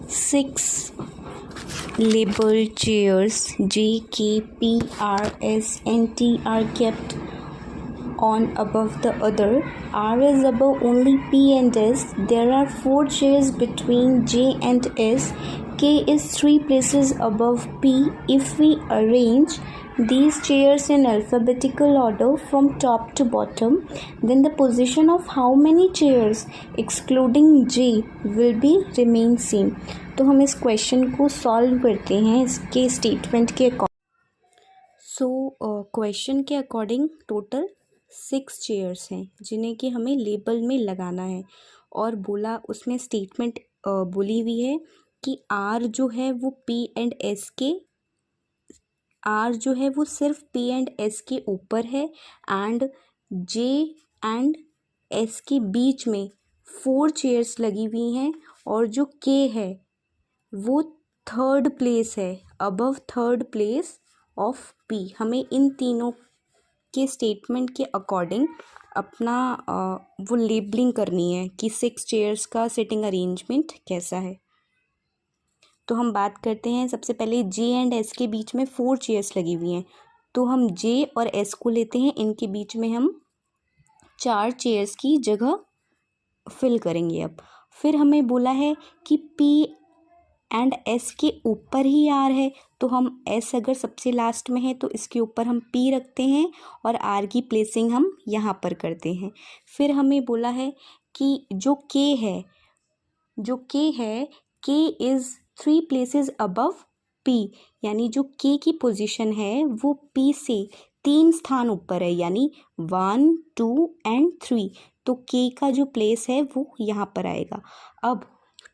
6 labeled chairs J, K, P, R, S, and T are kept on above the other. R is above only P and S. There are 4 chairs between J and S. K is 3 places above P. If we arrange these chairs in alphabetical order from top to bottom, then the position of how many chairs excluding J will be remain same. तो हम इस question को solve करते हैं इसके statement के according. So question के according total 6 chairs हैं जिन्हें कि हमें लेबल में लगाना है. और बोला उसमें स्टेटमेंट बोली हुई है कि आर जो है वो पी एंड एस के आर जो है वो सिर्फ पी एंड एस के ऊपर है एंड जे एंड एस के बीच में 4 चेयर्स लगी हुई हैं. और जो के है वो 3rd प्लेस है, above 3rd place of P. हमें इन तीनों के स्टेटमेंट के अकॉर्डिंग अपना वो लेबलिंग करनी है कि 6 चेयर्स का सिटिंग अरेंजमेंट कैसा है. तो हम बात करते हैं सबसे पहले जे एंड एस के बीच में 4 चेयर्स लगी हुई हैं. तो हम जे और एस को लेते हैं, इनके बीच में हम 4 चेयर्स की जगह फिल करेंगे. अब फिर हमें बोला है कि पी एंड एस के ऊपर ही आर है, तो हम एस अगर सबसे लास्ट में है तो इसके ऊपर हम पी रखते हैं और आर की प्लेसिंग हम यहाँ पर करते हैं. फिर हमें बोला है कि जो के है के इज़ 3 प्लेसेस अबव पी, यानी जो के की पोजीशन है वो पी से 3 स्थान ऊपर है, यानी 1, 2 एंड 3. तो के का जो प्लेस है वो यहाँ पर आएगा. अब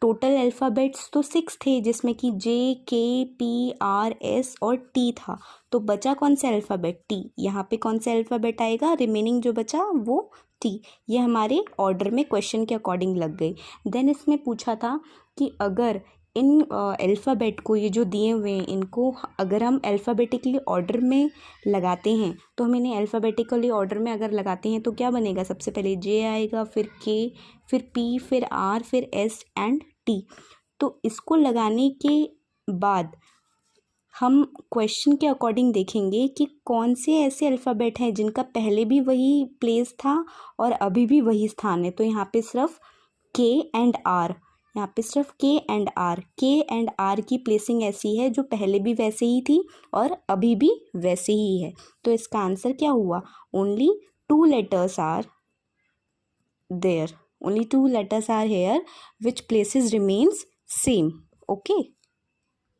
टोटल अल्फ़ाबेट्स तो 6 थे जिसमें कि जे, के, पी, आर, एस और टी था. तो बचा कौन सा अल्फ़ाबेट? टी. यहाँ पे कौन सा अल्फ़ाबेट आएगा? रिमेनिंग जो बचा वो टी. ये हमारे ऑर्डर में क्वेश्चन के अकॉर्डिंग लग गई. देन इसमें पूछा था कि अगर इन अल्फ़ाबेट को, ये जो दिए हुए हैं इनको अगर हम अल्फ़ाबेटिकली ऑर्डर में लगाते हैं, तो हम इन्हें अल्फ़ाबेटिकली ऑर्डर में अगर लगाते हैं तो क्या बनेगा? सबसे पहले जे आएगा, फिर के, फिर पी, फिर आर, फिर एस एंड टी. तो इसको लगाने के बाद हम क्वेश्चन के अकॉर्डिंग देखेंगे कि कौन से ऐसे अल्फ़ाबेट हैं जिनका पहले भी वही प्लेस था और अभी भी वही स्थान है. तो यहाँ पे सिर्फ के एंड आर, यहाँ पे सिर्फ के एंड आर की प्लेसिंग ऐसी है जो पहले भी वैसे ही थी और अभी भी वैसे ही है. तो इसका आंसर क्या हुआ? Only 2 letters are there, only 2 letters are here which places remains same. Okay.